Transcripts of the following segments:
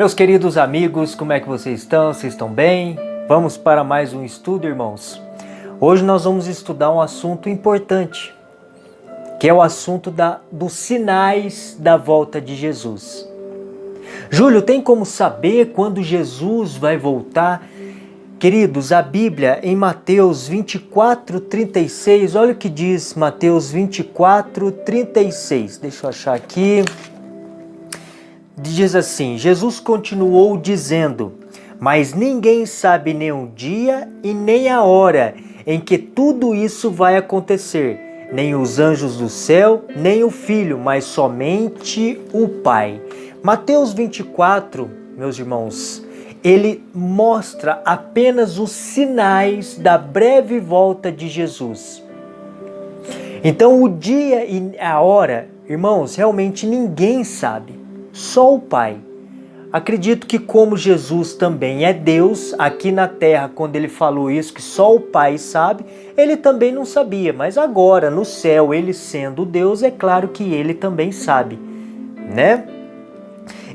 Meus queridos amigos, como é que vocês estão? Vocês estão bem? Vamos para mais um estudo, irmãos. Hoje nós vamos estudar um assunto importante, que é o assunto dos sinais da volta de Jesus. Júlio, tem como saber quando Jesus vai voltar? Queridos, a Bíblia em Mateus 24:36, olha o que diz Mateus 24:36. Deixa eu achar aqui. Diz assim: Jesus continuou dizendo: mas ninguém sabe nem o dia e nem a hora em que tudo isso vai acontecer, nem os anjos do céu, nem o Filho, mas somente o Pai. Mateus 24, meus irmãos, ele mostra apenas os sinais da breve volta de Jesus. Então o dia e a hora, irmãos, realmente ninguém sabe. Só o Pai. Acredito que como Jesus também é Deus, aqui na terra, quando ele falou isso, que só o Pai sabe, ele também não sabia, mas agora no céu, ele sendo Deus, é claro que ele também sabe, né?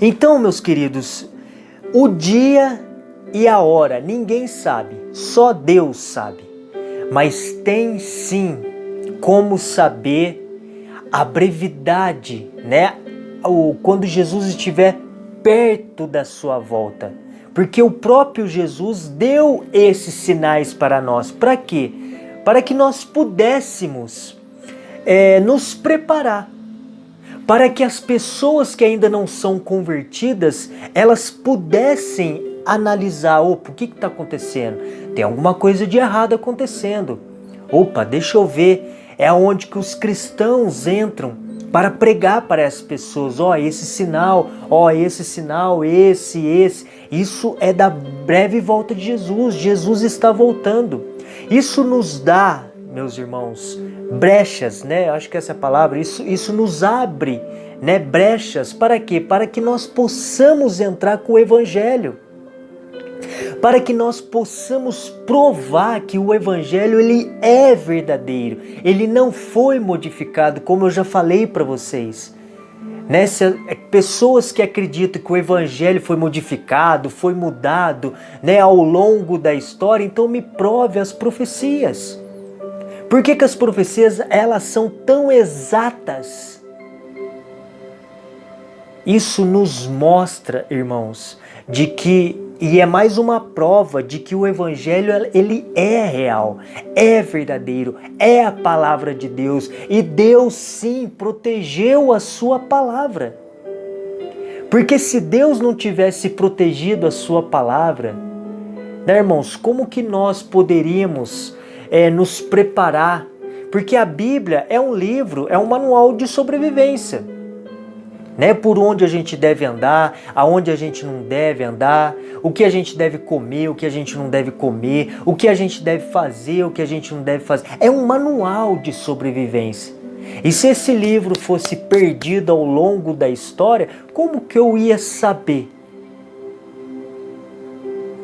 Então, meus queridos, o dia e a hora ninguém sabe, só Deus sabe, mas tem sim como saber a brevidade, né? Quando Jesus estiver perto da sua volta, porque o próprio Jesus deu esses sinais para nós. Para quê? Para que nós pudéssemos nos preparar, para que as pessoas que ainda não são convertidas, elas pudessem analisar: opa, o que está acontecendo? Tem alguma coisa de errado acontecendo. Opa, deixa eu ver. É onde que os cristãos entram para pregar para as pessoas: esse sinal, esse sinal, esse. Isso é da breve volta de Jesus. Jesus está voltando. Isso nos dá, meus irmãos, brechas, né? Acho que essa é a palavra. Isso nos abre, né, brechas. Para quê? Para que nós possamos entrar com o Evangelho. Para que nós possamos provar que o Evangelho ele é verdadeiro, ele não foi modificado, como eu já falei para vocês. Né? Pessoas que acreditam que o Evangelho foi modificado, foi mudado, né, ao longo da história, então me prove as profecias. Por que as profecias elas são tão exatas? Isso nos mostra, irmãos, de que, e é mais uma prova de que o Evangelho ele é real, é verdadeiro, é a palavra de Deus, e Deus sim protegeu a sua palavra. Porque se Deus não tivesse protegido a sua palavra, né, irmãos, como que nós poderíamos nos preparar? Porque a Bíblia é um livro, é um manual de sobrevivência. Né, por onde a gente deve andar, aonde a gente não deve andar, o que a gente deve comer, o que a gente não deve comer, o que a gente deve fazer, o que a gente não deve fazer. É um manual de sobrevivência. E se esse livro fosse perdido ao longo da história, como que eu ia saber?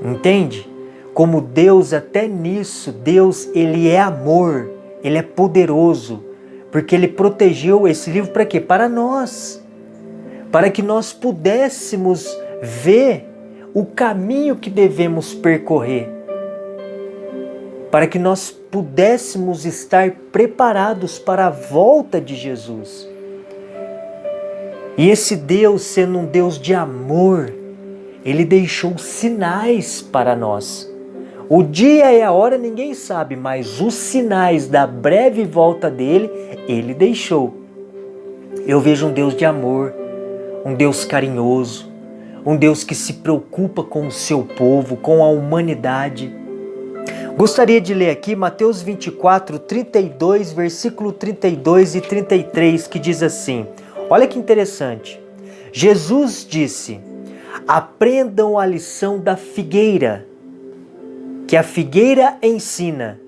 Entende? Como Deus, até nisso, Deus, ele é amor, ele é poderoso, porque ele protegeu esse livro para quê? Para nós. Para que nós pudéssemos ver o caminho que devemos percorrer, para que nós pudéssemos estar preparados para a volta de Jesus. E esse Deus, sendo um Deus de amor, ele deixou sinais para nós. O dia e a hora ninguém sabe, mas os sinais da breve volta dele, ele deixou. Eu vejo um Deus de amor, um Deus carinhoso, um Deus que se preocupa com o seu povo, com a humanidade. Gostaria de ler aqui Mateus 24:32, versículo 32 e 33, que diz assim, olha que interessante. Jesus disse: aprendam a lição da figueira, que a figueira ensina.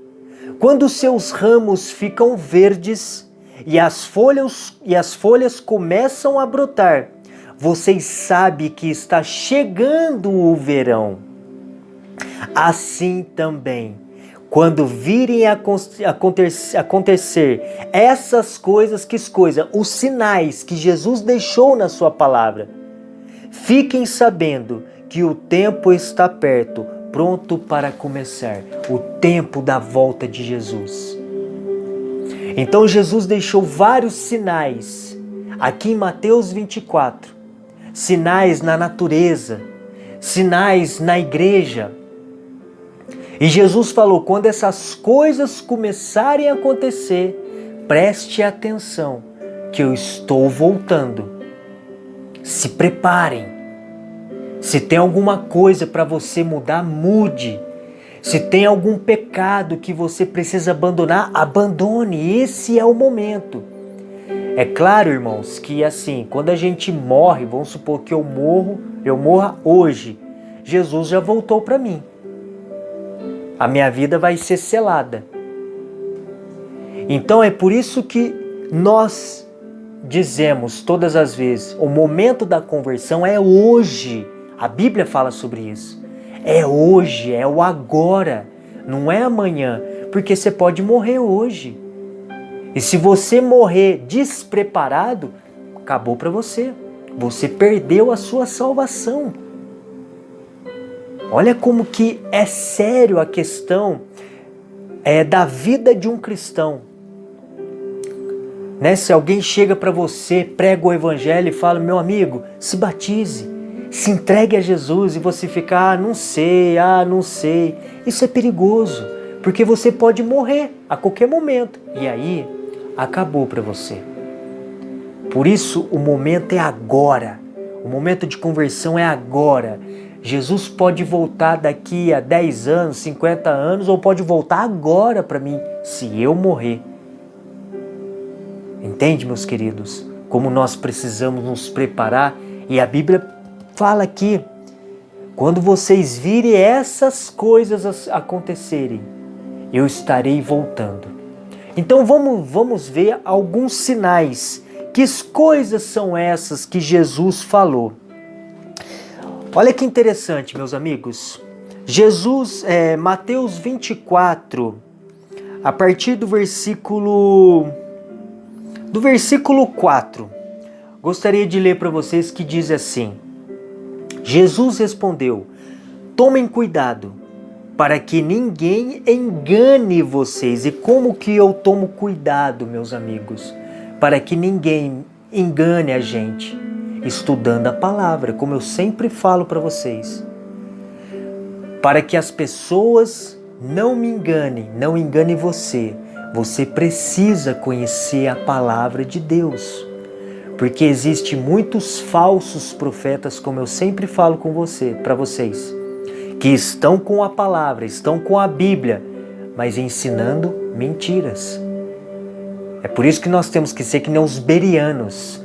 Quando seus ramos ficam verdes e as folhas começam a brotar, vocês sabem que está chegando o verão. Assim também, quando virem acontecer essas coisas, os sinais que Jesus deixou na sua palavra, Fiquem sabendo que o tempo está perto, pronto para começar, o tempo da volta de Jesus. Então Jesus deixou vários sinais aqui em Mateus 24, sinais na natureza, sinais na igreja. E Jesus falou, quando essas coisas começarem a acontecer, preste atenção que eu estou voltando. Se preparem. Se tem alguma coisa para você mudar, mude. Se tem algum pecado que você precisa abandonar, abandone. Esse é o momento. É claro, irmãos, que assim, quando a gente morre, vamos supor que eu morra hoje, Jesus já voltou para mim. A minha vida vai ser selada. Então é por isso que nós dizemos todas as vezes, o momento da conversão é hoje. A Bíblia fala sobre isso. É hoje, é o agora, não é amanhã, porque você pode morrer hoje. E se você morrer despreparado, acabou para você. Você perdeu a sua salvação. Olha como que é sério a questão da vida de um cristão. Né? Se alguém chega para você, prega o evangelho e fala, meu amigo, se batize, se entregue a Jesus, e você fica, não sei. Isso é perigoso, porque você pode morrer a qualquer momento. E aí, acabou para você. Por isso, o momento é agora. O momento de conversão é agora. Jesus pode voltar daqui a 10 anos, 50 anos, ou pode voltar agora para mim, se eu morrer. Entende, meus queridos? Como nós precisamos nos preparar. E a Bíblia fala aqui, quando vocês virem essas coisas acontecerem, eu estarei voltando. Então vamos ver alguns sinais. Que coisas são essas que Jesus falou? Olha que interessante, meus amigos. Jesus, Mateus 24, a partir do versículo 4, gostaria de ler para vocês, que diz assim: Jesus respondeu, tomem cuidado para que ninguém engane vocês. E como que eu tomo cuidado, meus amigos, para que ninguém engane a gente? Estudando a palavra, como eu sempre falo para vocês. Para que as pessoas não me enganem, não enganem você. Você precisa conhecer a palavra de Deus. Porque existem muitos falsos profetas, como eu sempre falo para vocês, que estão com a palavra, estão com a Bíblia, mas ensinando mentiras. É por isso que nós temos que ser que nem os bereanos.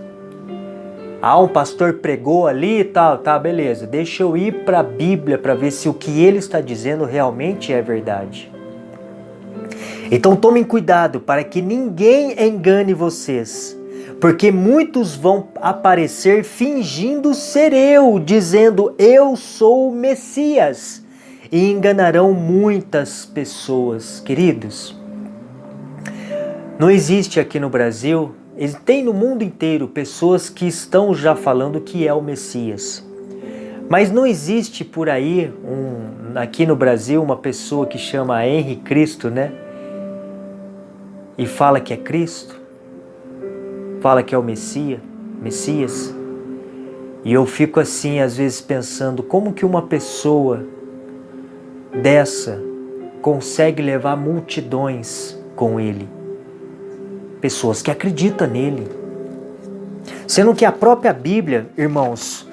Um pastor pregou ali e tal, tá, beleza. Deixa eu ir para a Bíblia para ver se o que ele está dizendo realmente é verdade. Então tomem cuidado para que ninguém engane vocês, porque muitos vão aparecer fingindo ser eu, dizendo eu sou o Messias, e enganarão muitas pessoas. Queridos, não existe aqui no Brasil, tem no mundo inteiro pessoas que estão já falando que é o Messias. Mas não existe por aí, aqui no Brasil, uma pessoa que chama Henri Cristo, né? E fala que é Cristo, fala que é o Messias. E eu fico assim, às vezes, pensando, como que uma pessoa dessa consegue levar multidões com ele? Pessoas que acreditam nele. Sendo que a própria Bíblia, irmãos,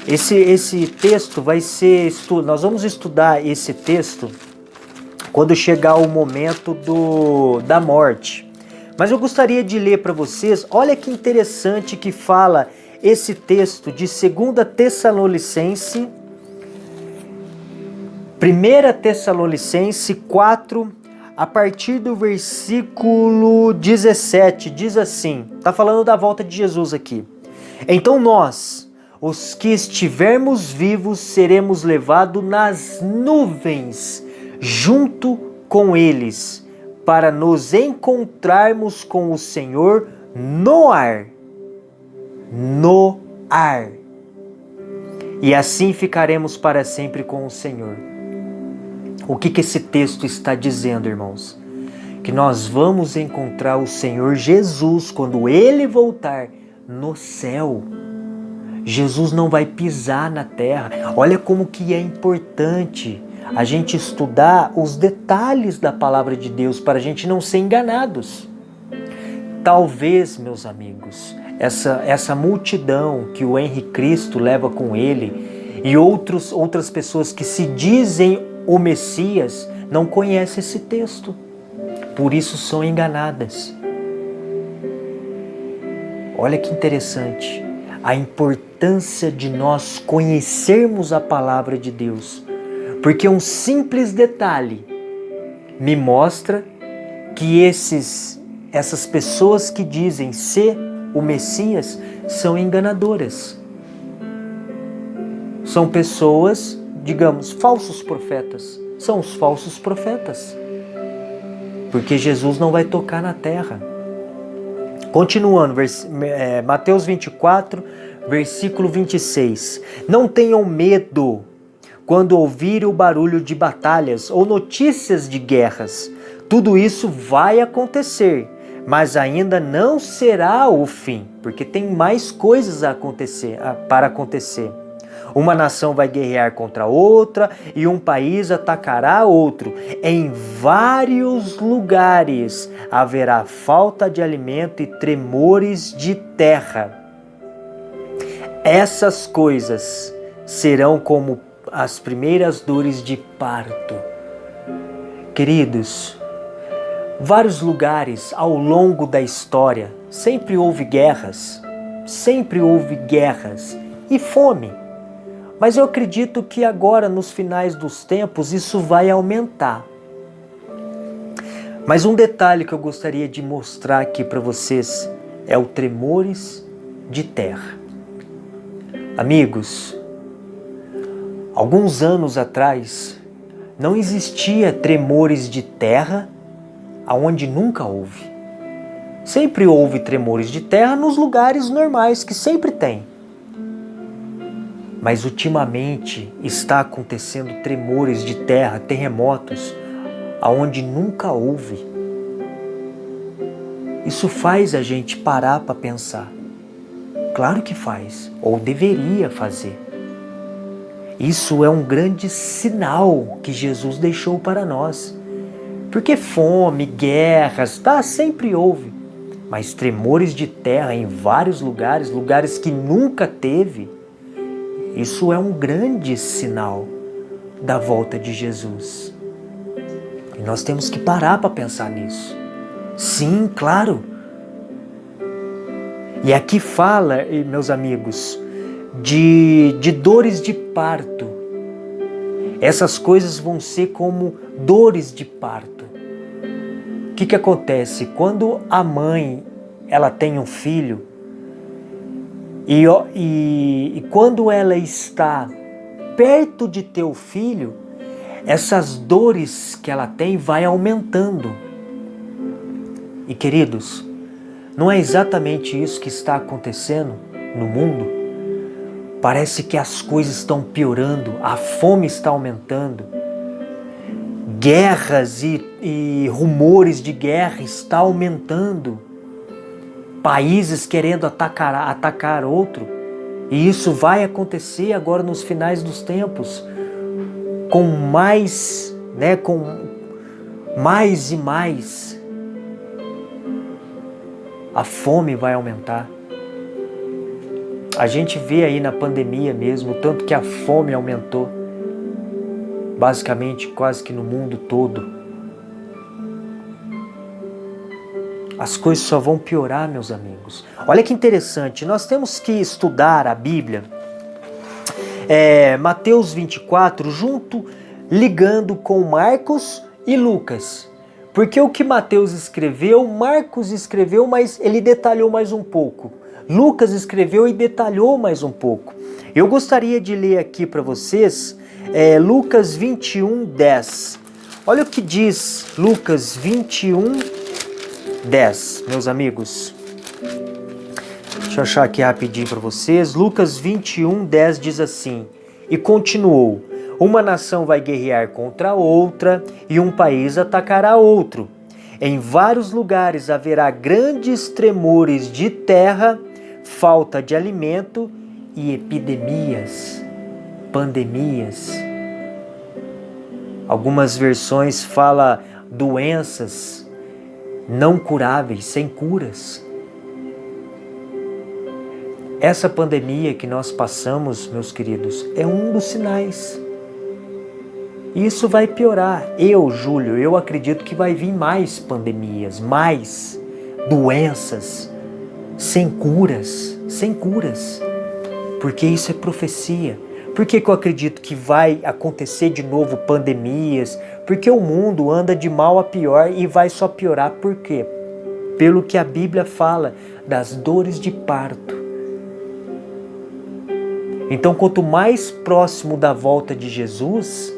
esse texto vai ser nós vamos estudar esse texto quando chegar o momento da morte. Mas eu gostaria de ler para vocês, olha que interessante que fala esse texto de 2 Tessalonicenses, 1 Tessalonicenses 4, a partir do versículo 17, diz assim, está falando da volta de Jesus aqui. Então nós, os que estivermos vivos, seremos levados nas nuvens, junto com eles, para nos encontrarmos com o Senhor no ar. No ar. e assim ficaremos para sempre com o Senhor. O que esse texto está dizendo, irmãos? Que nós vamos encontrar o Senhor Jesus quando Ele voltar no céu. Jesus não vai pisar na terra. Olha como que é importante a gente estudar os detalhes da palavra de Deus para a gente não ser enganados. Talvez, meus amigos, essa multidão que o Henri Cristo leva com ele e outras pessoas que se dizem o Messias não conhecem esse texto. Por isso são enganadas. Olha que interessante a importância de nós conhecermos a palavra de Deus. Porque um simples detalhe me mostra que essas pessoas que dizem ser o Messias são enganadoras. São pessoas, digamos, falsos profetas. São os falsos profetas. Porque Jesus não vai tocar na terra. Continuando, Mateus 24, versículo 26. Não tenham medo quando ouvirem o barulho de batalhas ou notícias de guerras. Tudo isso vai acontecer, mas ainda não será o fim, porque tem mais coisas para acontecer. Uma nação vai guerrear contra outra e um país atacará outro. Em vários lugares haverá falta de alimento e tremores de terra. Essas coisas serão como as primeiras dores de parto. Queridos, vários lugares ao longo da história sempre houve guerras e fome. Mas eu acredito que agora, nos finais dos tempos, isso vai aumentar. Mas um detalhe que eu gostaria de mostrar aqui para vocês é o tremores de terra. Amigos, alguns anos atrás, não existia tremores de terra aonde nunca houve. Sempre houve tremores de terra nos lugares normais, que sempre tem. Mas ultimamente está acontecendo tremores de terra, terremotos, aonde nunca houve. Isso faz a gente parar para pensar. Claro que faz, ou deveria fazer. Isso é um grande sinal que Jesus deixou para nós. Porque fome, guerras, sempre houve. Mas tremores de terra em vários lugares que nunca teve, isso é um grande sinal da volta de Jesus. E nós temos que parar para pensar nisso. Sim, claro. E aqui fala, meus amigos, de dores de parto. Essas coisas vão ser como dores de parto. O que acontece? Quando a mãe ela tem um filho, e quando ela está perto de ter o filho, essas dores que ela tem vai aumentando. E queridos, não é exatamente isso que está acontecendo no mundo? Parece que as coisas estão piorando, a fome está aumentando, guerras e rumores de guerra estão aumentando, países querendo atacar outro, e isso vai acontecer agora nos finais dos tempos, com mais e mais, a fome vai aumentar. A gente vê aí na pandemia mesmo, o tanto que a fome aumentou, basicamente quase que no mundo todo. As coisas só vão piorar, meus amigos. Olha que interessante, nós temos que estudar a Bíblia, Mateus 24, ligando com Marcos e Lucas. Porque o que Mateus escreveu, Marcos escreveu, mas ele detalhou mais um pouco. Lucas escreveu e detalhou mais um pouco. Eu gostaria de ler aqui para vocês Lucas 21, 10. Olha o que diz Lucas 21, 10, meus amigos. Deixa Deixa eu achar aqui rapidinho para vocês. Lucas 21:10 diz assim: E continuou: Uma nação vai guerrear contra outra e um país atacará outro. Em vários lugares haverá grandes tremores de terra, falta de alimento e epidemias, pandemias. Algumas versões falam doenças não curáveis, sem curas. Essa pandemia que nós passamos, meus queridos, é um dos sinais. Isso vai piorar. Júlio, eu acredito que vai vir mais pandemias, mais doenças, sem curas, porque isso é profecia. Por que eu acredito que vai acontecer de novo pandemias? Porque o mundo anda de mal a pior e vai só piorar. Por quê? Pelo que a Bíblia fala das dores de parto. Então, quanto mais próximo da volta de Jesus,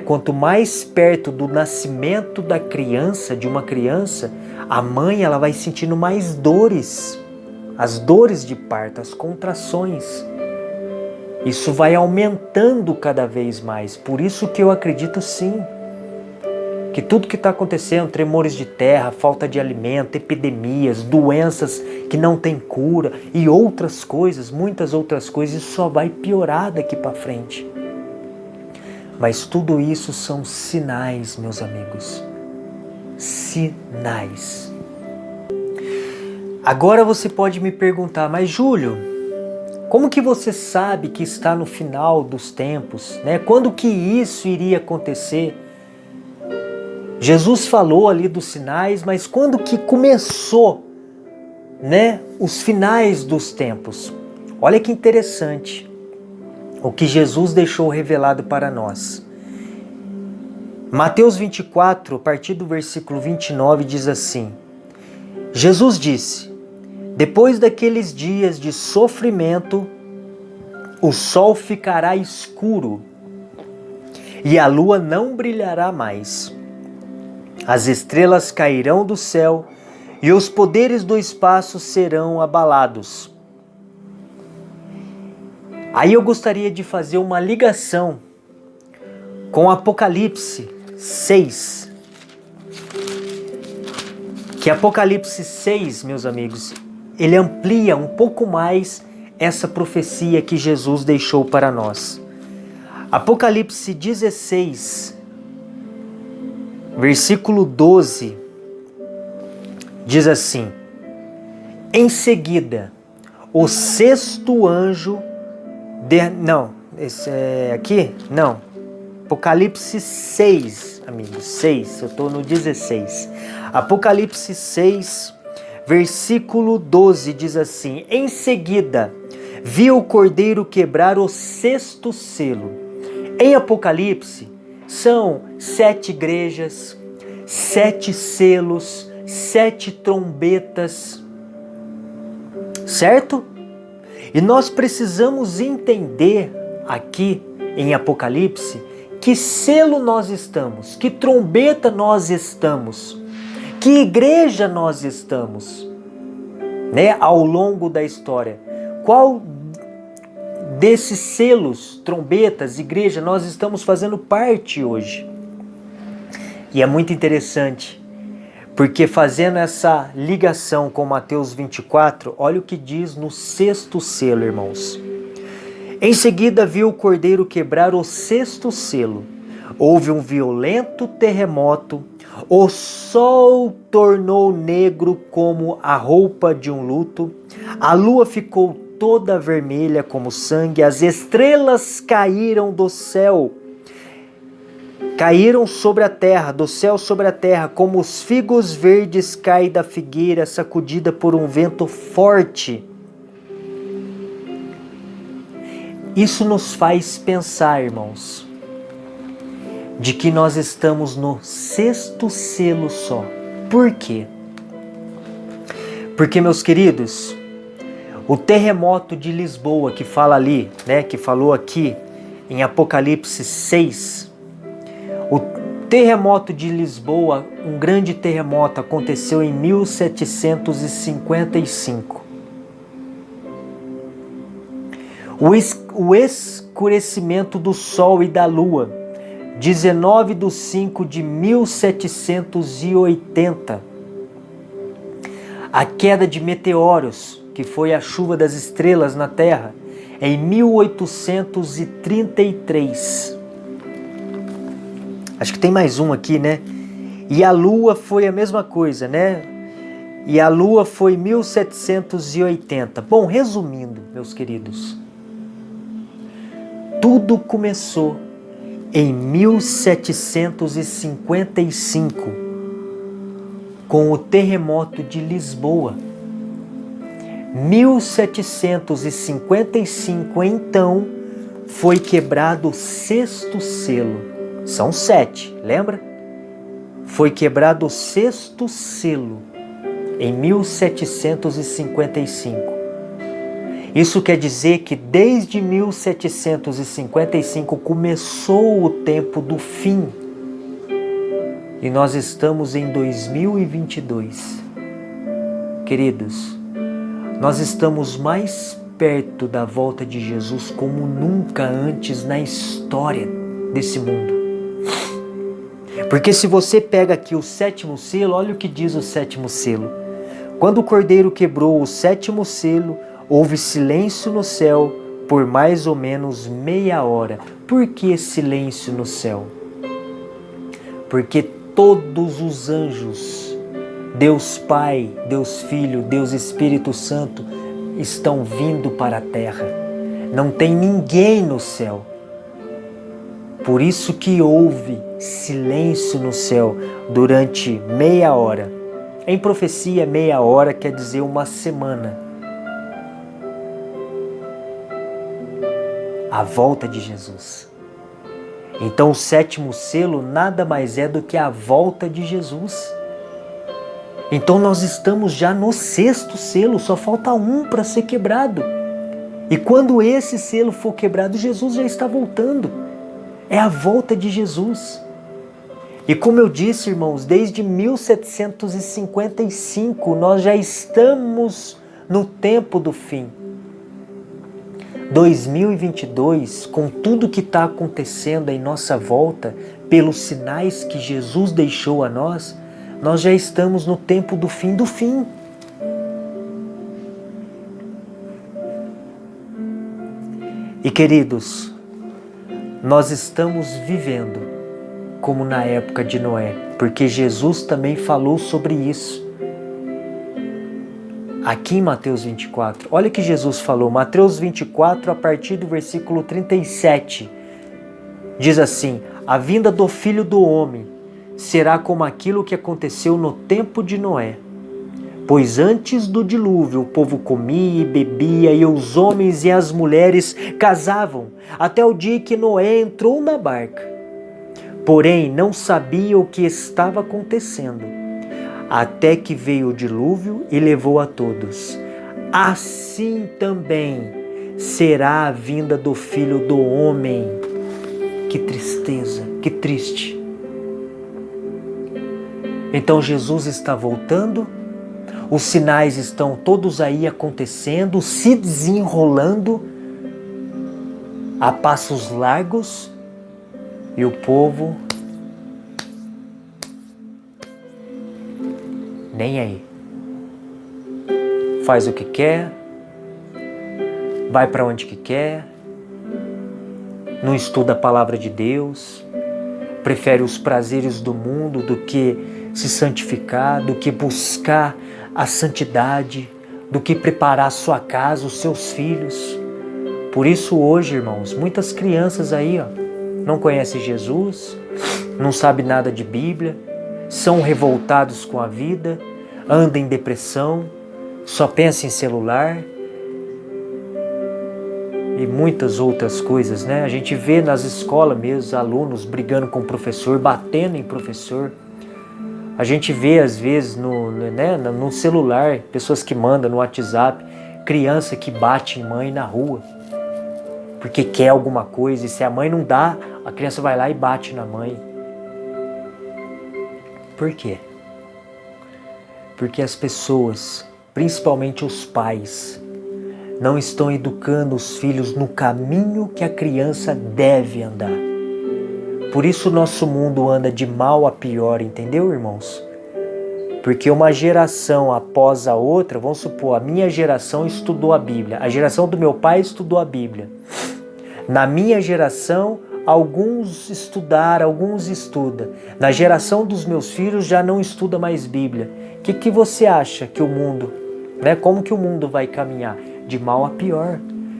quanto mais perto do nascimento da criança, de uma criança, a mãe ela vai sentindo mais dores, as dores de parto, as contrações. Isso vai aumentando cada vez mais. Por isso que eu acredito sim, que tudo que está acontecendo, tremores de terra, falta de alimento, epidemias, doenças que não têm cura e outras coisas, muitas outras coisas, isso só vai piorar daqui para frente. Mas tudo isso são sinais, meus amigos. Sinais. Agora você pode me perguntar, mas Júlio, como que você sabe que está no final dos tempos? Quando que isso iria acontecer? Jesus falou ali dos sinais, mas quando que começou, os finais dos tempos? Olha que interessante o que Jesus deixou revelado para nós. Mateus 24, a partir do versículo 29, diz assim: Jesus disse: Depois daqueles dias de sofrimento, o sol ficará escuro e a lua não brilhará mais. As estrelas cairão do céu e os poderes do espaço serão abalados. Aí eu gostaria de fazer uma ligação com Apocalipse 6. Que Apocalipse 6, meus amigos, ele amplia um pouco mais essa profecia que Jesus deixou para nós. Apocalipse 16, versículo 12, diz assim: Em seguida, o sexto anjo... Apocalipse 6, amigos, 6, eu estou no 16. Apocalipse 6, versículo 12, diz assim: Em seguida, vi o Cordeiro quebrar o sexto selo. Em Apocalipse, são 7 igrejas, 7 selos, 7 trombetas, certo? E nós precisamos entender aqui em Apocalipse que selo nós estamos, que trombeta nós estamos, que igreja nós estamos, ao longo da história. Qual desses selos, trombetas, igreja, nós estamos fazendo parte hoje? E é muito interessante, porque fazendo essa ligação com Mateus 24, olha o que diz no sexto selo, irmãos. Em seguida viu o Cordeiro quebrar o sexto selo. Houve um violento terremoto, o sol tornou negro como a roupa de um luto, a lua ficou toda vermelha como sangue, as estrelas caíram do céu, caíram sobre a terra, do céu sobre a terra, como os figos verdes caem da figueira, sacudida por um vento forte. Isso nos faz pensar, irmãos, de que nós estamos no sexto selo só. Por quê? Porque, meus queridos, o terremoto de Lisboa que fala ali, que falou aqui em Apocalipse 6, o terremoto de Lisboa, um grande terremoto, aconteceu em 1755. O escurecimento do Sol e da Lua, 19/5/1780. A queda de meteoros, que foi a chuva das estrelas na Terra, em 1833. Acho que tem mais um aqui, né? E a Lua foi a mesma coisa, né? E a Lua foi 1780. Bom, resumindo, meus queridos, tudo começou em 1755, com o terremoto de Lisboa. 1755, então, foi quebrado o sexto selo. São 7, lembra? Foi quebrado o sexto selo em 1755. Isso quer dizer que desde 1755 começou o tempo do fim. E nós estamos em 2022. Queridos, nós estamos mais perto da volta de Jesus como nunca antes na história desse mundo. Porque se você pega aqui o sétimo selo, olha o que diz o sétimo selo. Quando o Cordeiro quebrou o sétimo selo, houve silêncio no céu por mais ou menos meia hora. Por que silêncio no céu? Porque todos os anjos, Deus Pai, Deus Filho, Deus Espírito Santo, estão vindo para a terra. Não tem ninguém no céu. Por isso que houve silêncio no céu durante meia hora. Em profecia, meia hora quer dizer uma semana. A volta de Jesus. Então o sétimo selo nada mais é do que a volta de Jesus. Então nós estamos já no sexto selo, só falta um para ser quebrado. E quando esse selo for quebrado, Jesus já está voltando. É a volta de Jesus. E como eu disse, irmãos, desde 1755 nós já estamos no tempo do fim. 2022, com tudo que está acontecendo em nossa volta, pelos sinais que Jesus deixou a nós, nós já estamos no tempo do fim do fim. E queridos, nós estamos vivendo como na época de Noé, porque Jesus também falou sobre isso. Aqui em Mateus 24, olha o que Jesus falou, Mateus 24, a partir do versículo 37, diz assim: a vinda do Filho do Homem será como aquilo que aconteceu no tempo de Noé. Pois antes do dilúvio o povo comia e bebia, e os homens e as mulheres casavam, até o dia que Noé entrou na barca. Porém, não sabia o que estava acontecendo, até que veio o dilúvio e levou a todos. Assim também será a vinda do Filho do Homem. Que tristeza, que triste. Então Jesus está voltando, os sinais estão todos aí acontecendo, se desenrolando a passos largos, e o povo nem aí. Faz o que quer, vai para onde que quer, não estuda a palavra de Deus, prefere os prazeres do mundo do que se santificar, do que buscar a santidade, do que preparar a sua casa, os seus filhos. Por isso hoje, irmãos, muitas crianças aí, não conhecem Jesus, não sabem nada de Bíblia, são revoltados com a vida, andam em depressão, só pensam em celular e muitas outras coisas, né? A gente vê nas escolas mesmo, alunos brigando com o professor, batendo em professor. A gente vê às vezes no celular, pessoas que mandam no WhatsApp, criança que bate em mãe na rua, porque quer alguma coisa, e se a mãe não dá, a criança vai lá e bate na mãe. Por quê? Porque as pessoas, principalmente os pais, não estão educando os filhos no caminho que a criança deve andar. Por isso o nosso mundo anda de mal a pior, entendeu, irmãos? Porque uma geração após a outra, vamos supor, a minha geração estudou a Bíblia, a geração do meu pai estudou a Bíblia. Na minha geração, alguns estudaram, alguns estudam. Na geração dos meus filhos já não estuda mais Bíblia. O que você acha que o mundo, como que o mundo vai caminhar? De mal a pior.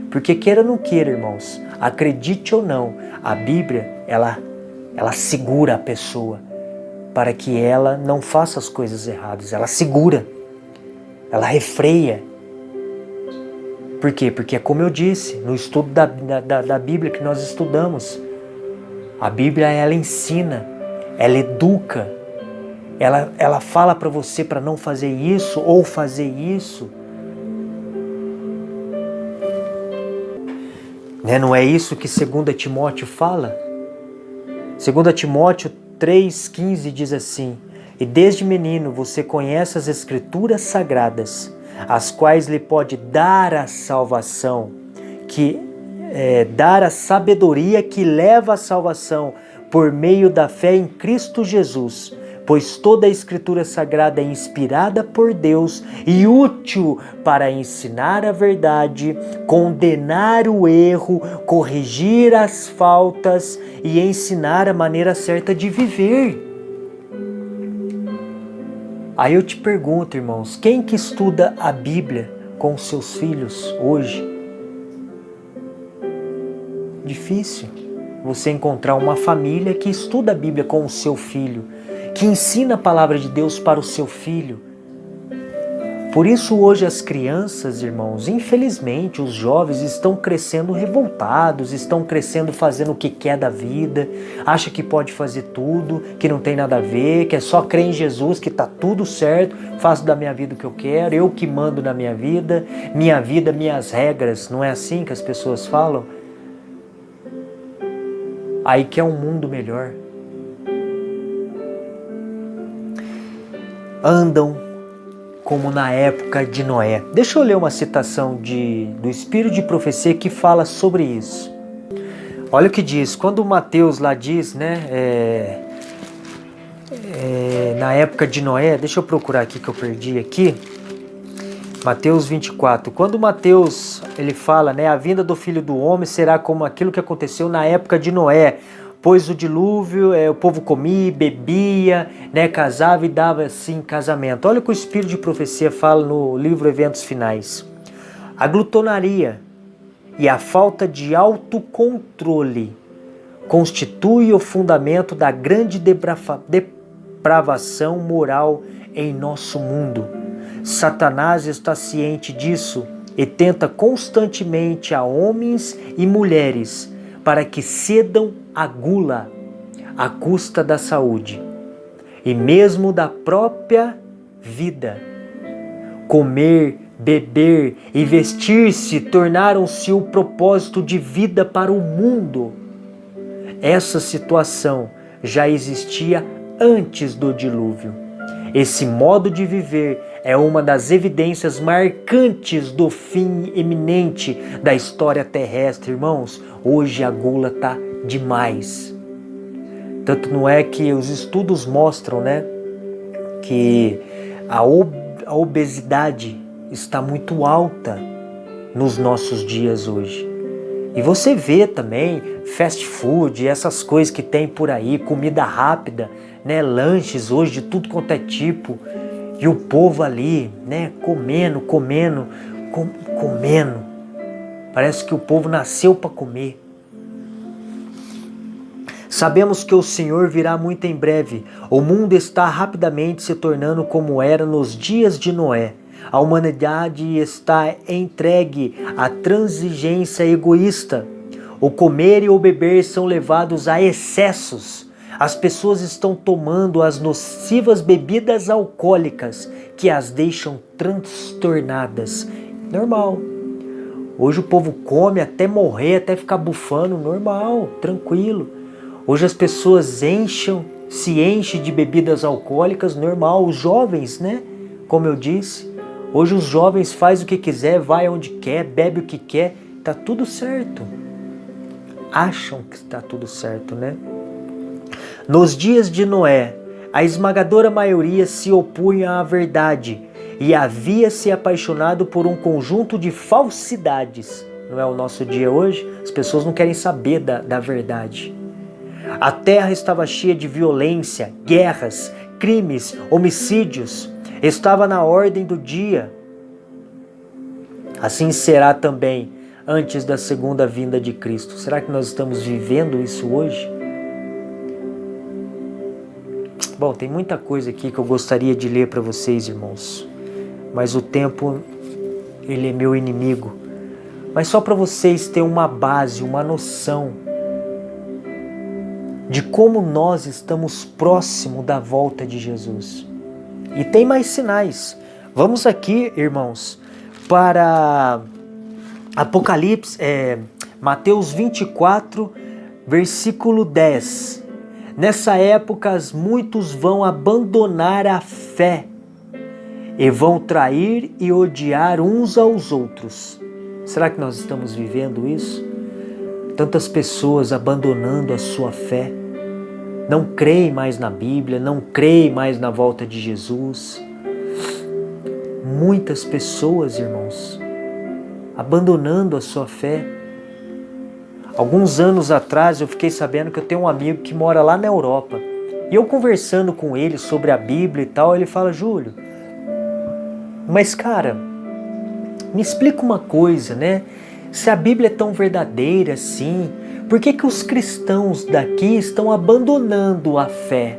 Porque queira ou não queira, irmãos, acredite ou não, a Bíblia, ela segura a pessoa para que ela não faça as coisas erradas. Ela segura, ela refreia. Por quê? Porque é como eu disse, no estudo da Bíblia que nós estudamos, a Bíblia ela ensina, ela educa, ela fala para você para não fazer isso ou fazer isso. Não é isso que 2 Timóteo fala? 2 Timóteo 3,15 diz assim: e desde menino você conhece as Escrituras Sagradas, as quais lhe pode dar a salvação, dar a sabedoria que leva à salvação por meio da fé em Cristo Jesus. Pois toda a Escritura Sagrada é inspirada por Deus e útil para ensinar a verdade, condenar o erro, corrigir as faltas e ensinar a maneira certa de viver. Aí eu te pergunto, irmãos, quem que estuda a Bíblia com os seus filhos hoje? Difícil você encontrar uma família que estuda a Bíblia com o seu filho, que ensina a palavra de Deus para o seu filho. Por isso hoje as crianças, irmãos, infelizmente os jovens estão crescendo revoltados, estão crescendo fazendo o que quer da vida, acha que pode fazer tudo, que não tem nada a ver, que é só crer em Jesus, que está tudo certo, faço da minha vida o que eu quero, eu que mando na minha vida, minhas regras. Não é assim que as pessoas falam? Aí que é um mundo melhor. Andam como na época de Noé. Deixa eu ler uma citação do Espírito de Profecia que fala sobre isso. Olha o que diz, quando Mateus lá diz, na época de Noé, deixa eu procurar aqui que eu perdi aqui, Mateus 24, quando Mateus ele fala, a vinda do Filho do Homem será como aquilo que aconteceu na época de Noé, pois o dilúvio, o povo comia, bebia, casava e dava assim casamento. Olha o que o Espírito de Profecia fala no livro Eventos Finais. A glutonaria e a falta de autocontrole constitui o fundamento da grande depravação moral em nosso mundo. Satanás está ciente disso e tenta constantemente a homens e mulheres para que cedam à gula à custa da saúde e mesmo da própria vida. Comer, beber e vestir-se tornaram-se o propósito de vida para o mundo. Essa situação já existia antes do dilúvio. Esse modo de viver é uma das evidências marcantes do fim iminente da história terrestre, irmãos. Hoje a gula está demais. Tanto não é que os estudos mostram, que a obesidade está muito alta nos nossos dias hoje. E você vê também fast food, essas coisas que tem por aí, comida rápida, lanches hoje de tudo quanto é tipo. E o povo ali, comendo. Parece que o povo nasceu para comer. Sabemos que o Senhor virá muito em breve. O mundo está rapidamente se tornando como era nos dias de Noé. A humanidade está entregue à transigência egoísta. O comer e o beber são levados a excessos. As pessoas estão tomando as nocivas bebidas alcoólicas que as deixam transtornadas. Normal. Hoje o povo come até morrer, até ficar bufando. Normal, tranquilo. Hoje as pessoas se enchem de bebidas alcoólicas. Normal. Os jovens, como eu disse, Hoje os jovens fazem o que quiser, vai onde quer, bebe o que quer, tá tudo certo. Acham que está tudo certo, né? Nos dias de Noé, a esmagadora maioria se opunha à verdade e havia se apaixonado por um conjunto de falsidades. Não é o nosso dia hoje? As pessoas não querem saber da verdade. A terra estava cheia de violência, guerras, crimes, homicídios. Estava na ordem do dia. Assim será também antes da segunda vinda de Cristo. Será que nós estamos vivendo isso hoje? Bom, tem muita coisa aqui que eu gostaria de ler para vocês, irmãos. Mas o tempo, ele é meu inimigo. Mas só para vocês terem uma base, uma noção de como nós estamos próximo da volta de Jesus. E tem mais sinais. Vamos aqui, irmãos, para Apocalipse, Mateus 24, versículo 10. Nessa época, muitos vão abandonar a fé e vão trair e odiar uns aos outros. Será que nós estamos vivendo isso? Tantas pessoas abandonando a sua fé, não creem mais na Bíblia, não creem mais na volta de Jesus. Muitas pessoas, irmãos, abandonando a sua fé. Alguns anos atrás eu fiquei sabendo que eu tenho um amigo que mora lá na Europa. E eu conversando com ele sobre a Bíblia e tal, ele fala: Júlio, mas cara, me explica uma coisa, né? Se a Bíblia é tão verdadeira assim, por que que os cristãos daqui estão abandonando a fé?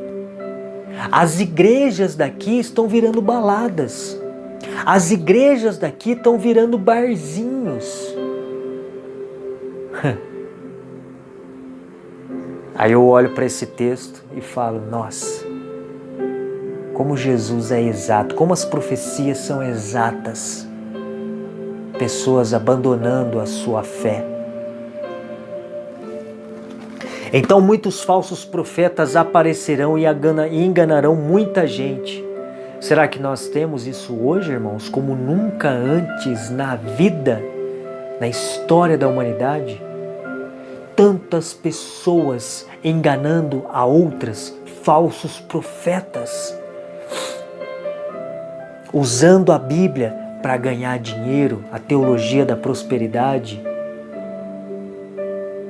As igrejas daqui estão virando baladas. As igrejas daqui estão virando barzinhos. Aí eu olho para esse texto e falo: nossa, como Jesus é exato, como as profecias são exatas. Pessoas abandonando a sua fé. Então muitos falsos profetas aparecerão e enganarão muita gente. Será que nós temos isso hoje, irmãos, como nunca antes na vida, na história da humanidade? Tantas pessoas enganando a outras, falsos profetas, usando a Bíblia para ganhar dinheiro, a teologia da prosperidade,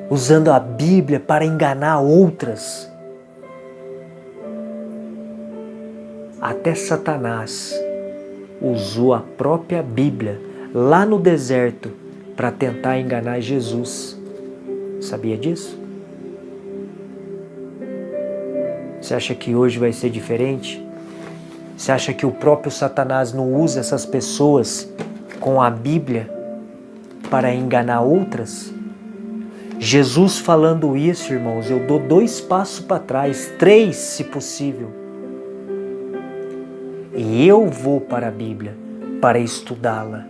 usando a Bíblia para enganar outras. Até Satanás usou a própria Bíblia lá no deserto para tentar enganar Jesus. Sabia disso? Você acha que hoje vai ser diferente? Você acha que o próprio Satanás não usa essas pessoas com a Bíblia para enganar outras? Jesus falando isso, irmãos, eu dou 2 passos para trás, 3 se possível. E eu vou para a Bíblia para estudá-la.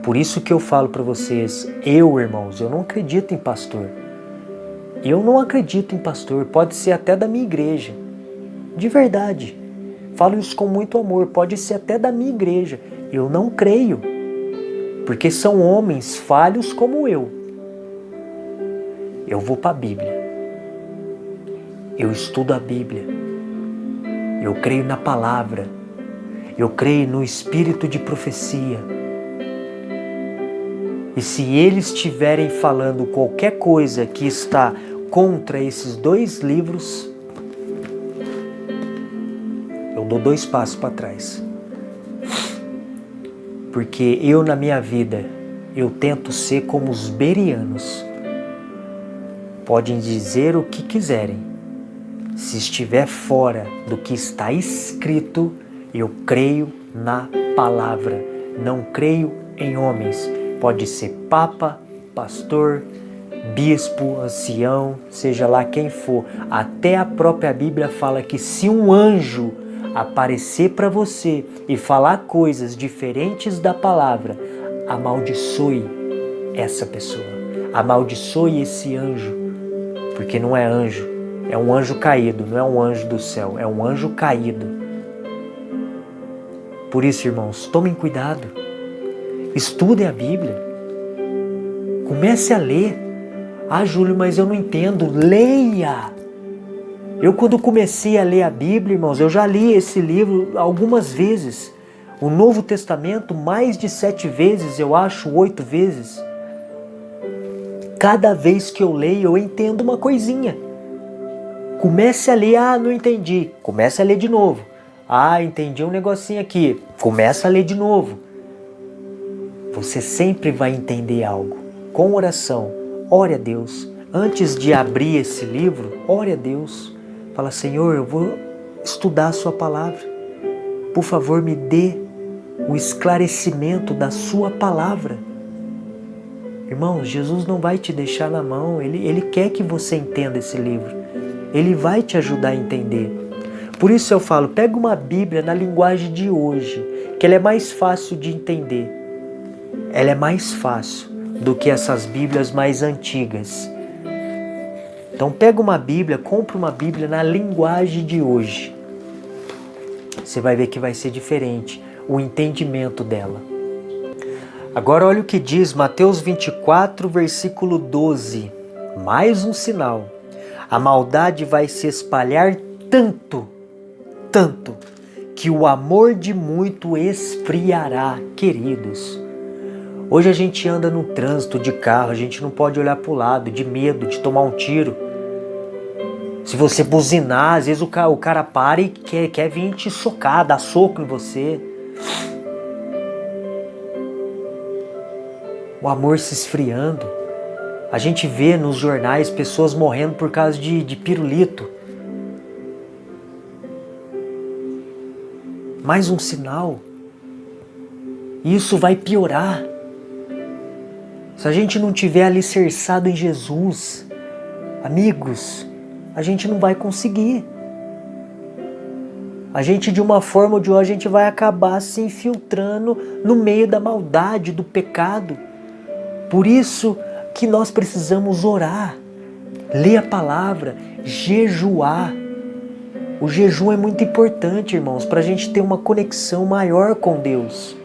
Por isso que eu falo para vocês, irmãos, eu não acredito em pastor. Eu não acredito em pastor, pode ser até da minha igreja. De verdade. Falo isso com muito amor, pode ser até da minha igreja. Eu não creio. Porque são homens falhos como eu. Eu vou para a Bíblia. Eu estudo a Bíblia. Eu creio na palavra. Eu creio no espírito de profecia. E se eles estiverem falando qualquer coisa que está contra esses 2 livros, eu dou 2 passos para trás. Porque eu, na minha vida, eu tento ser como os bereanos. Podem dizer o que quiserem. Se estiver fora do que está escrito, eu creio na palavra. Não creio em homens. Pode ser papa, pastor, bispo, ancião, seja lá quem for. Até a própria Bíblia fala que se um anjo aparecer para você e falar coisas diferentes da palavra, amaldiçoe essa pessoa. Amaldiçoe esse anjo. Porque não é anjo. É um anjo caído, não é um anjo do céu. É um anjo caído. Por isso, irmãos, tomem cuidado. Estudem a Bíblia. Comece a ler. Ah, Júlio, mas eu não entendo. Leia! Eu, quando comecei a ler a Bíblia, irmãos, eu já li esse livro algumas vezes. O Novo Testamento, mais de 7 vezes, eu acho, 8 vezes. Cada vez que eu leio, eu entendo uma coisinha. Comece a ler, ah, não entendi. Comece a ler de novo. Ah, entendi um negocinho aqui. Começa a ler de novo. Você sempre vai entender algo. Com oração, ore a Deus. Antes de abrir esse livro, ore a Deus. Fala, Senhor, eu vou estudar a sua palavra. Por favor, me dê o esclarecimento da sua palavra. Irmãos, Jesus não vai te deixar na mão. Ele quer que você entenda esse livro. Ele vai te ajudar a entender. Por isso eu falo, pega uma Bíblia na linguagem de hoje, que ela é mais fácil de entender. Ela é mais fácil do que essas Bíblias mais antigas. Então pega uma Bíblia, compra uma Bíblia na linguagem de hoje. Você vai ver que vai ser diferente o entendimento dela. Agora olha o que diz Mateus 24, versículo 12. Mais um sinal. A maldade vai se espalhar tanto, que o amor de muito esfriará, queridos. Hoje a gente anda no trânsito de carro, a gente não pode olhar para o lado, de medo de tomar um tiro. Se você buzinar, às vezes o cara para e quer vir te socar, dar soco em você. O amor se esfriando. A gente vê nos jornais pessoas morrendo por causa de pirulito. Mais um sinal. Isso vai piorar. Se a gente não tiver alicerçado em Jesus, amigos, a gente não vai conseguir. A gente, de uma forma ou de outra, a gente vai acabar se infiltrando no meio da maldade, do pecado. Por isso que nós precisamos orar, ler a palavra, jejuar. O jejum é muito importante, irmãos, para a gente ter uma conexão maior com Deus.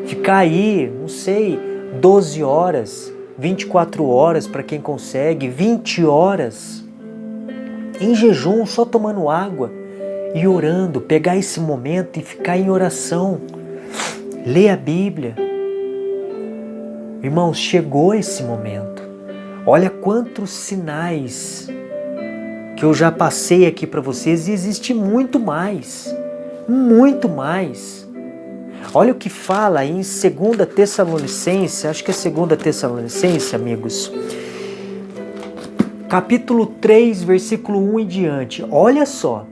Ficar aí, não sei, 12 horas, 24 horas para quem consegue, 20 horas em jejum, só tomando água e orando, pegar esse momento e ficar em oração, ler a Bíblia. Irmãos, chegou esse momento. Olha quantos sinais que eu já passei aqui para vocês e existe muito mais. Muito mais. Olha o que fala em 2 Tessalonicenses, acho que é 2 Tessalonicenses, amigos. Capítulo 3, versículo 1 em diante. Olha só.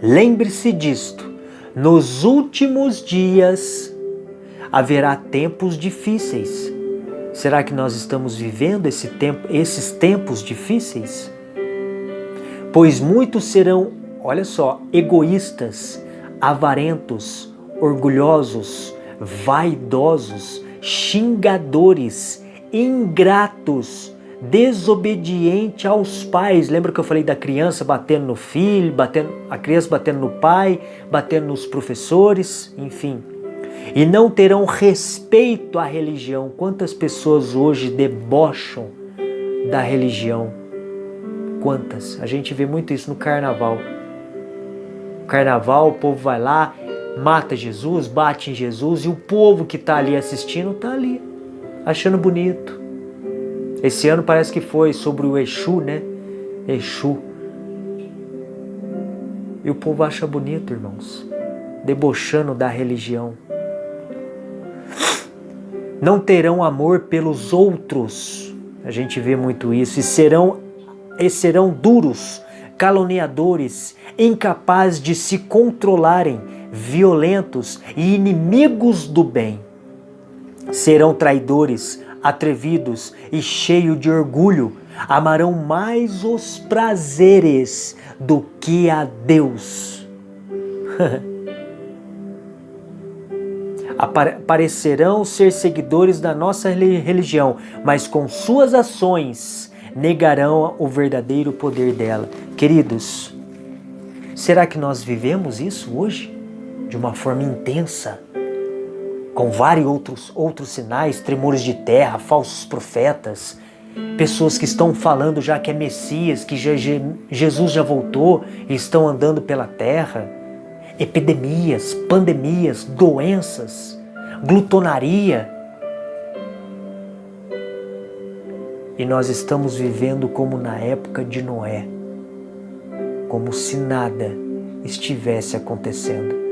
Lembre-se disto. Nos últimos dias haverá tempos difíceis. Será que nós estamos vivendo esses tempos difíceis? Pois muitos serão, olha só, egoístas, avarentos, orgulhosos, vaidosos, xingadores, ingratos, desobedientes aos pais. Lembra que eu falei da criança batendo no filho, a criança batendo no pai, batendo nos professores, enfim. E não terão respeito à religião. Quantas pessoas hoje debocham da religião? Quantas? A gente vê muito isso no carnaval. No carnaval, o povo vai lá, mata Jesus, bate em Jesus, e o povo que está ali assistindo está ali, achando bonito. Esse ano parece que foi sobre o Exu, né? Exu. E o povo acha bonito, irmãos, debochando da religião. Não terão amor pelos outros. A gente vê muito isso. E serão duros, caluniadores, incapazes de se controlarem, violentos e inimigos do bem. Serão traidores, atrevidos e cheios de orgulho. Amarão mais os prazeres do que a Deus. Parecerão ser seguidores da nossa religião, mas com suas ações negarão o verdadeiro poder dela. Queridos, será que nós vivemos isso hoje? de uma forma intensa, com vários outros sinais, tremores de terra, falsos profetas, pessoas que estão falando já que é Messias, que Jesus já voltou e estão andando pela terra, epidemias, pandemias, doenças, glutonaria. E nós estamos vivendo como na época de Noé, como se nada estivesse acontecendo.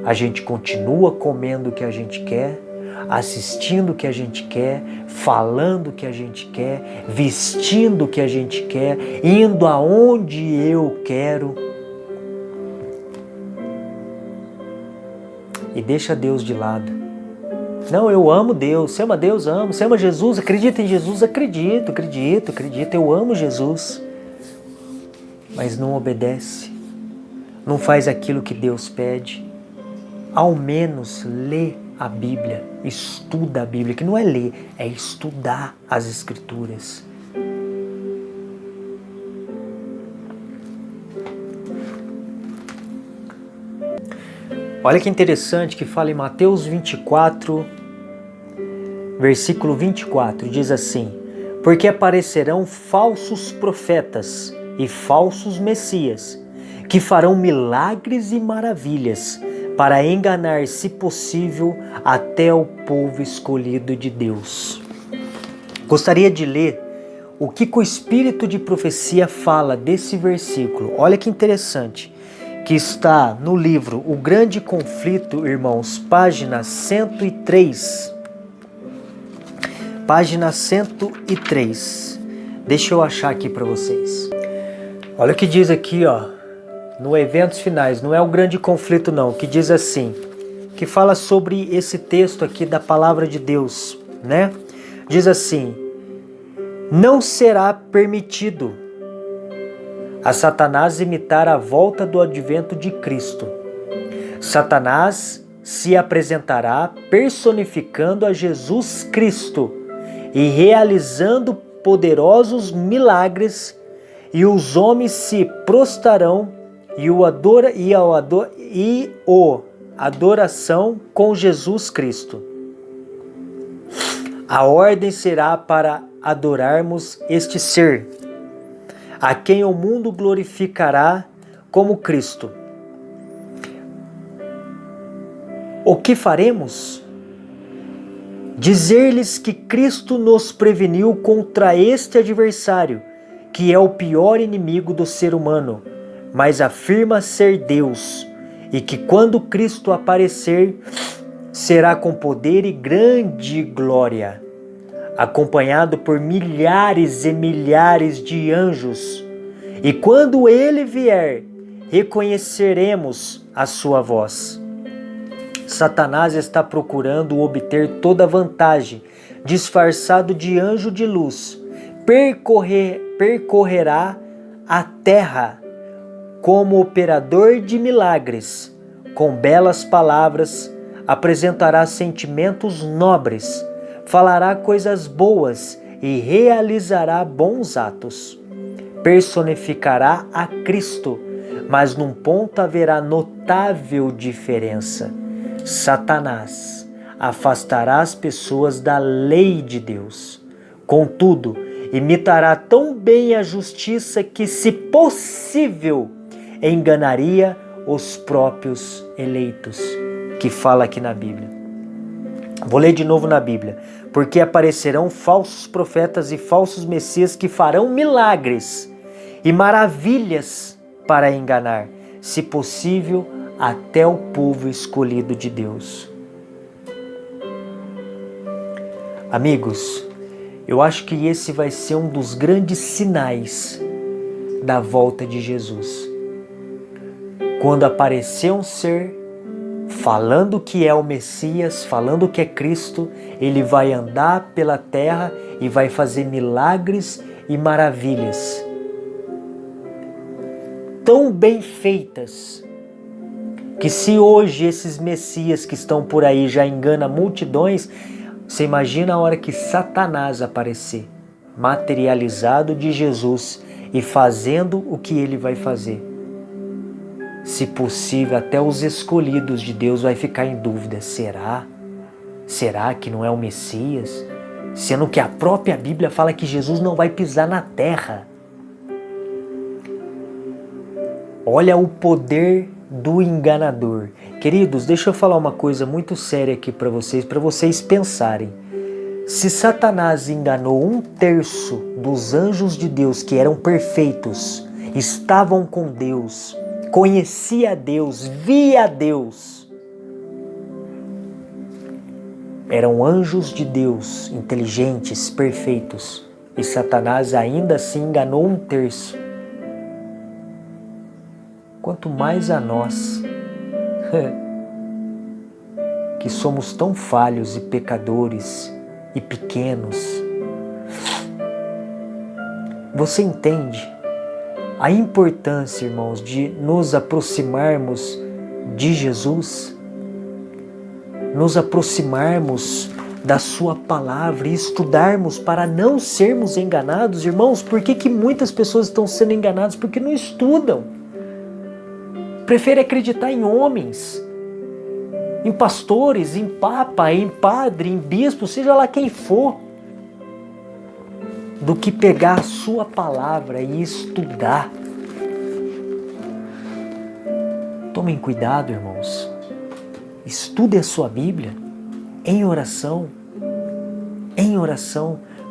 A gente continua comendo o que a gente quer, assistindo o que a gente quer, falando o que a gente quer, vestindo o que a gente quer, indo aonde eu quero. E deixa Deus de lado. Não, eu amo Deus. Você ama Deus? Amo. Você ama Jesus? Acredita em Jesus? Acredito. Eu amo Jesus. Mas não obedece. Não faz aquilo que Deus pede. Ao menos lê a Bíblia, estuda a Bíblia, que não é ler, é estudar as Escrituras. Olha que interessante que fala em Mateus 24, versículo 24, diz assim: porque aparecerão falsos profetas e falsos messias, que farão milagres e maravilhas, para enganar, se possível, até o povo escolhido de Deus. Gostaria de ler o que o Espírito de Profecia fala desse versículo. Olha que interessante, que está no livro O Grande Conflito, irmãos, página 103. Página 103. Deixa eu achar aqui para vocês. Olha o que diz aqui, ó. No Eventos Finais, não é o Grande Conflito não, que diz assim, que fala sobre esse texto aqui da Palavra de Deus, né? Diz assim: não será permitido a Satanás imitar a volta do advento de Cristo. Satanás se apresentará personificando a Jesus Cristo e realizando poderosos milagres, e os homens se prostrarão e adoração com Jesus Cristo. A ordem será para adorarmos este ser, a quem o mundo glorificará como Cristo. O que faremos? Dizer-lhes que Cristo nos preveniu contra este adversário, que é o pior inimigo do ser humano, mas afirma ser Deus, e que quando Cristo aparecer, será com poder e grande glória, acompanhado por milhares e milhares de anjos. E quando ele vier, reconheceremos a sua voz. Satanás está procurando obter toda vantagem, disfarçado de anjo de luz. Percorrerá a terra como operador de milagres, com belas palavras, apresentará sentimentos nobres, falará coisas boas e realizará bons atos. Personificará a Cristo, mas num ponto haverá notável diferença. Satanás afastará as pessoas da lei de Deus. Contudo, imitará tão bem a justiça que, se possível, enganaria os próprios eleitos, que fala aqui na Bíblia. Vou ler de novo na Bíblia. Porque aparecerão falsos profetas e falsos messias que farão milagres e maravilhas para enganar, se possível, até o povo escolhido de Deus. Amigos, eu acho que esse vai ser um dos grandes sinais da volta de Jesus. Quando aparecer um ser falando que é o Messias, falando que é Cristo, ele vai andar pela terra e vai fazer milagres e maravilhas tão bem feitas, que se hoje esses Messias que estão por aí já enganam multidões, você imagina a hora que Satanás aparecer, materializado de Jesus e fazendo o que ele vai fazer. Se possível, até os escolhidos de Deus vai ficar em dúvida. Será? Será que não é o Messias? Sendo que a própria Bíblia fala que Jesus não vai pisar na terra. Olha o poder do enganador. Queridos, deixa eu falar uma coisa muito séria aqui para vocês pensarem. Se Satanás enganou 1/3 dos anjos de Deus que eram perfeitos, estavam com Deus, conhecia Deus, via Deus, eram anjos de Deus, inteligentes, perfeitos, e Satanás ainda assim enganou 1/3. Quanto mais a nós, que somos tão falhos e pecadores e pequenos. Você entende a importância, irmãos, de nos aproximarmos de Jesus? Nos aproximarmos da sua palavra e estudarmos para não sermos enganados, irmãos. Por que muitas pessoas estão sendo enganadas? Porque não estudam. Prefere acreditar em homens, em pastores, em papa, em padre, em bispo, seja lá quem for, do que pegar a sua palavra e estudar. Tomem cuidado, irmãos. Estude a sua Bíblia em oração,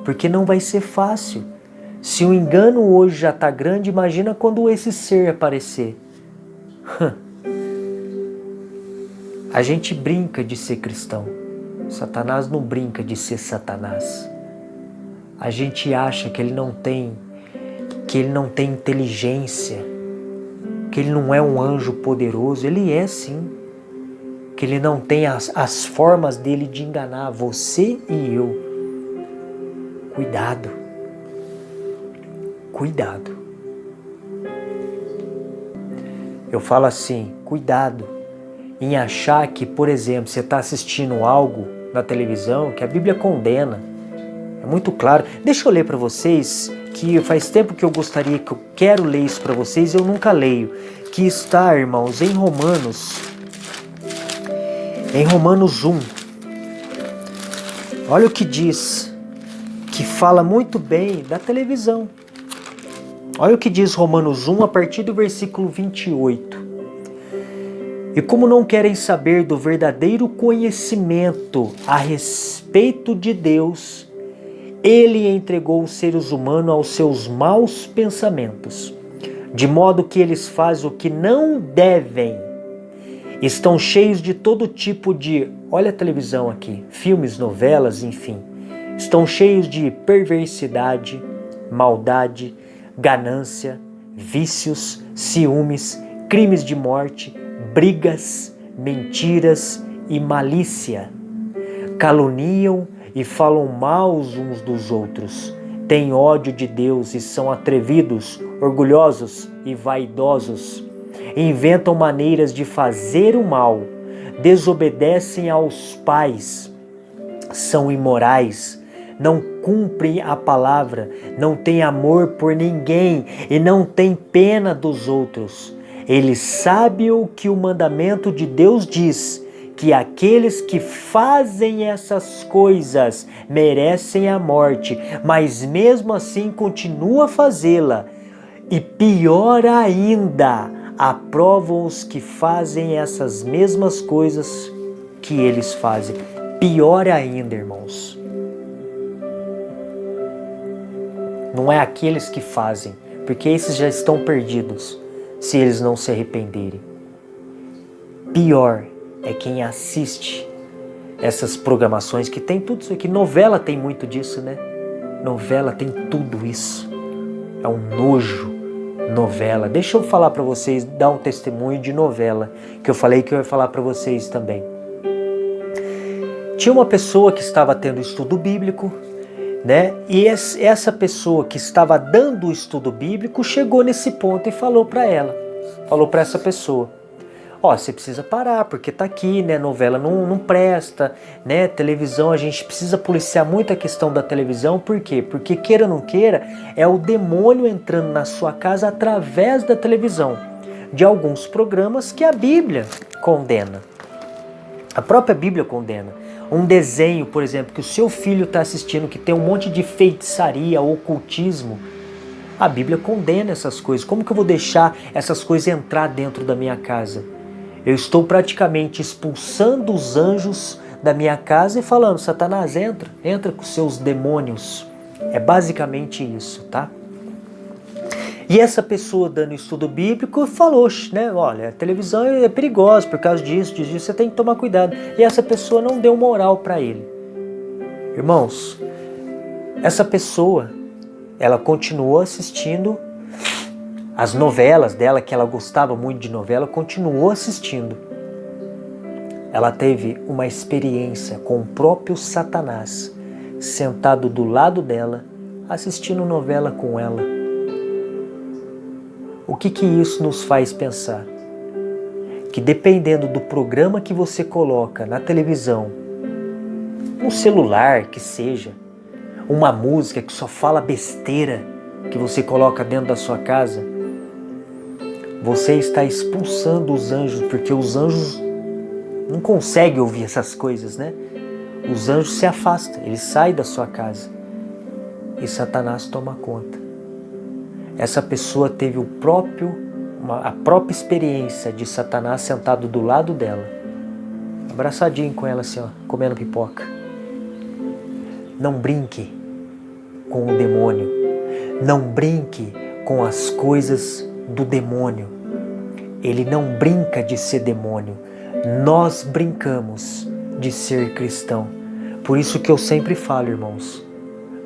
porque não vai ser fácil. Se o engano hoje já está grande, imagina quando esse ser aparecer. A gente brinca de ser cristão. Satanás não brinca de ser Satanás. A gente acha que ele não tem inteligência, que ele não é um anjo poderoso. Ele é sim. Que ele não tem as formas dele de enganar você e eu. Cuidado. Cuidado. Eu falo assim, cuidado em achar que, por exemplo, você está assistindo algo na televisão que a Bíblia condena. É muito claro. Deixa eu ler para vocês, que faz tempo que eu quero ler isso para vocês, eu nunca leio. Que está, irmãos, em Romanos 1. Olha o que diz, que fala muito bem da televisão. Olha o que diz Romanos 1 a partir do versículo 28. E como não querem saber do verdadeiro conhecimento a respeito de Deus, Ele entregou os seres humanos aos seus maus pensamentos, de modo que eles fazem o que não devem. Estão cheios de todo tipo de, olha a televisão aqui, filmes, novelas, enfim. Estão cheios de perversidade, maldade, ganância, vícios, ciúmes, crimes de morte, brigas, mentiras e malícia. Caluniam e falam mal uns dos outros. Têm ódio de Deus e são atrevidos, orgulhosos e vaidosos. Inventam maneiras de fazer o mal. Desobedecem aos pais. São imorais. Não cumprem a palavra, não têm amor por ninguém e não têm pena dos outros. Eles sabem o que o mandamento de Deus diz, que aqueles que fazem essas coisas merecem a morte, mas mesmo assim continuam a fazê-la. E pior ainda, aprovam os que fazem essas mesmas coisas que eles fazem. Pior ainda, irmãos. Não é aqueles que fazem, porque esses já estão perdidos, se eles não se arrependerem. Pior é quem assiste essas programações que tem tudo isso aqui. Novela tem muito disso, né? Novela tem tudo isso. É um nojo, novela. Deixa eu falar para vocês, dar um testemunho de novela, que eu falei que eu ia falar para vocês também. Tinha uma pessoa que estava tendo estudo bíblico, né? E essa pessoa que estava dando o estudo bíblico chegou nesse ponto e falou para essa pessoa: ó, você precisa parar, porque tá aqui, né? Novela não presta, né? Televisão, a gente precisa policiar muito a questão da televisão. Por quê? Porque queira ou não queira, é o demônio entrando na sua casa através da televisão. de alguns programas que a Bíblia condena. A própria Bíblia condena. Um desenho, por exemplo, que o seu filho está assistindo, que tem um monte de feitiçaria, ocultismo, a Bíblia condena essas coisas. Como que eu vou deixar essas coisas entrar dentro da minha casa? Eu estou praticamente expulsando os anjos da minha casa e falando, Satanás, entra com seus demônios. É basicamente isso, tá? E essa pessoa dando estudo bíblico falou, né, olha, a televisão é perigosa por causa disso, você tem que tomar cuidado. E essa pessoa não deu moral para ele. Irmãos, essa pessoa, ela continuou assistindo as novelas dela, que ela gostava muito de novela, continuou assistindo. Ela teve uma experiência com o próprio Satanás, sentado do lado dela, assistindo novela com ela. O que isso nos faz pensar? Que dependendo do programa que você coloca na televisão, no celular que seja, uma música que só fala besteira que você coloca dentro da sua casa, você está expulsando os anjos, porque os anjos não conseguem ouvir essas coisas, né? Os anjos se afastam, eles saem da sua casa e Satanás toma conta. Essa pessoa teve a própria experiência de Satanás sentado do lado dela, abraçadinho com ela assim, ó, comendo pipoca. Não brinque com o demônio, não brinque com as coisas do demônio. Ele não brinca de ser demônio, nós brincamos de ser cristão. Por isso que eu sempre falo, irmãos,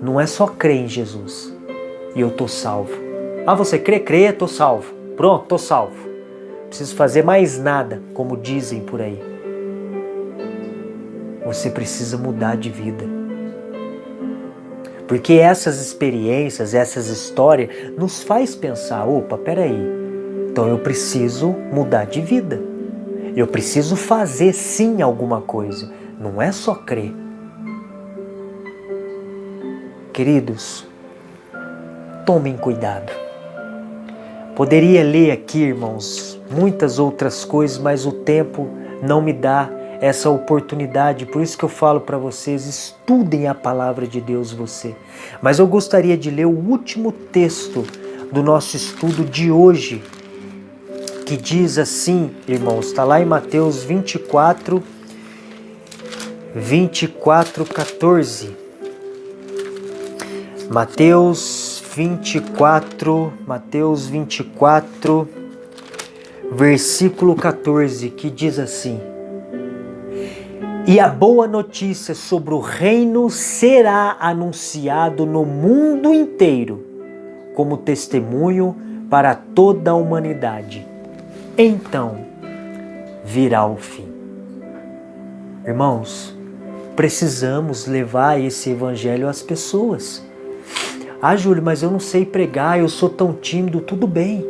não é só crer em Jesus e eu tô salvo. Ah, você crê, tô salvo. Pronto, tô salvo. Não preciso fazer mais nada, como dizem por aí. Você precisa mudar de vida. Porque essas experiências, essas histórias, nos faz pensar, opa, peraí, então eu preciso mudar de vida. Eu preciso fazer sim alguma coisa. Não é só crer. Queridos, tomem cuidado. Poderia ler aqui, irmãos, muitas outras coisas, mas o tempo não me dá essa oportunidade. Por isso que eu falo para vocês, estudem a palavra de Deus você. Mas eu gostaria de ler o último texto do nosso estudo de hoje, que diz assim, irmãos, está lá em Mateus 24, 14. Mateus 24, versículo 14, que diz assim: E a boa notícia sobre o reino será anunciado no mundo inteiro, como testemunho para toda a humanidade. Então virá o fim. Irmãos, precisamos levar esse evangelho às pessoas. Ah, Júlio, mas eu não sei pregar, eu sou tão tímido. Tudo bem,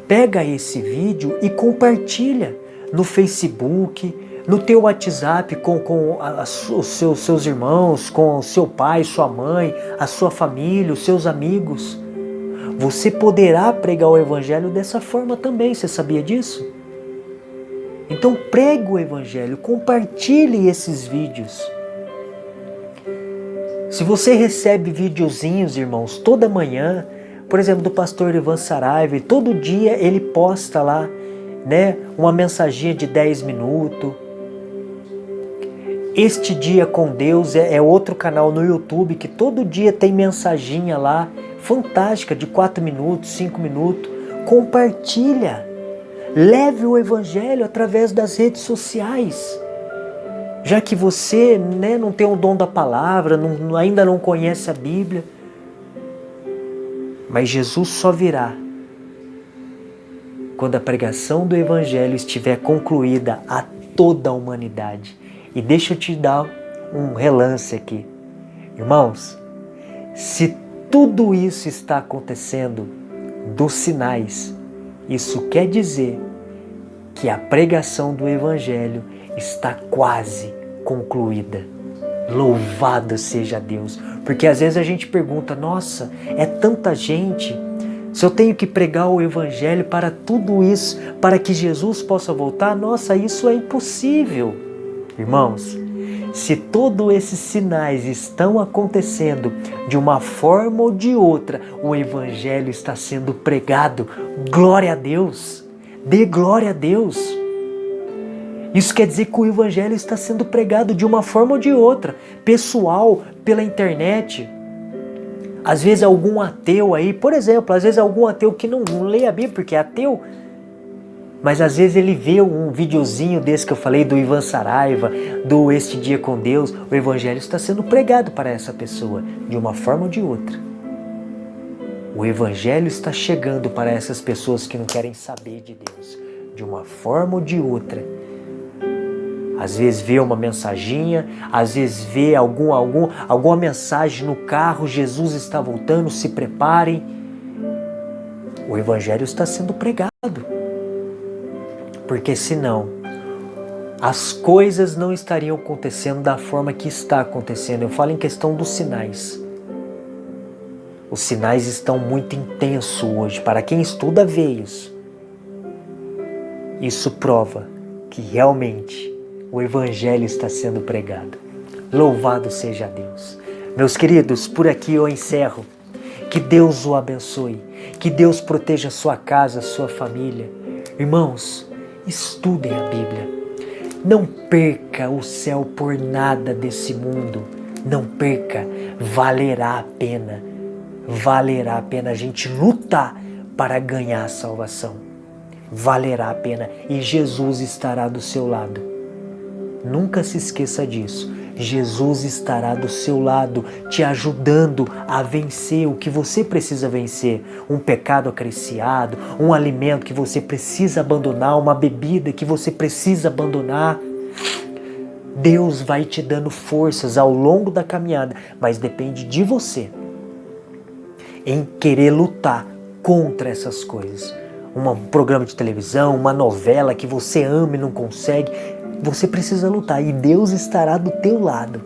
pega esse vídeo e compartilha no Facebook, no teu WhatsApp com os seus irmãos, com o seu pai, sua mãe, a sua família, os seus amigos. Você poderá pregar o evangelho dessa forma também, você sabia disso? Então pregue o evangelho, compartilhe esses vídeos. Se você recebe videozinhos, irmãos, toda manhã, por exemplo, do pastor Ivan Saraiva, todo dia ele posta lá, né, uma mensaginha de 10 minutos. Este Dia com Deus é outro canal no YouTube que todo dia tem mensaginha lá, fantástica, de 4 minutos, 5 minutos. Compartilha. Leve o evangelho através das redes sociais. Já que você, né, não tem o dom da palavra, ainda não conhece a Bíblia. Mas Jesus só virá quando a pregação do evangelho estiver concluída a toda a humanidade. E deixa eu te dar um relance aqui. Irmãos, se tudo isso está acontecendo dos sinais, isso quer dizer que a pregação do evangelho está quase concluída. Louvado seja Deus. Porque às vezes a gente pergunta, nossa, é tanta gente, Se eu tenho que pregar o Evangelho para tudo isso, para que Jesus possa voltar, nossa, isso é impossível. Irmãos, se todos esses sinais estão acontecendo de uma forma ou de outra, o Evangelho está sendo pregado, glória a Deus, dê glória a Deus. Isso quer dizer que o Evangelho está sendo pregado de uma forma ou de outra, pessoal, pela internet. Às vezes algum ateu aí, por exemplo, às vezes algum ateu que não lê a Bíblia porque é ateu, mas às vezes ele vê um videozinho desse que eu falei do Ivan Saraiva, do Este Dia com Deus, o Evangelho está sendo pregado para essa pessoa, de uma forma ou de outra. O Evangelho está chegando para essas pessoas que não querem saber de Deus, de uma forma ou de outra. Às vezes vê uma mensaginha, às vezes vê alguma mensagem no carro, Jesus está voltando, se preparem. O Evangelho está sendo pregado. Porque senão, as coisas não estariam acontecendo da forma que está acontecendo. Eu falo em questão dos sinais. Os sinais estão muito intensos hoje. Para quem estuda, vê isso. Isso prova que realmente o Evangelho está sendo pregado. Louvado seja Deus. Meus queridos, por aqui eu encerro. Que Deus o abençoe. Que Deus proteja a sua casa, a sua família. Irmãos, estudem a Bíblia. Não perca o céu por nada desse mundo. Não perca. Valerá a pena. Valerá a pena a gente lutar para ganhar a salvação. Valerá a pena. E Jesus estará do seu lado. Nunca se esqueça disso. Jesus estará do seu lado, te ajudando a vencer o que você precisa vencer. Um pecado acariciado, um alimento que você precisa abandonar, uma bebida que você precisa abandonar. Deus vai te dando forças ao longo da caminhada, mas depende de você em querer lutar contra essas coisas. Um programa de televisão, uma novela que você ama e não consegue. Você precisa lutar e Deus estará do teu lado.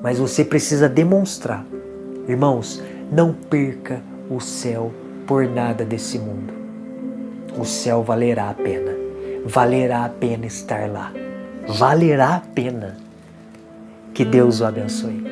Mas você precisa demonstrar. Irmãos, não perca o céu por nada desse mundo. O céu valerá a pena. Valerá a pena estar lá. Valerá a pena. Que Deus o abençoe.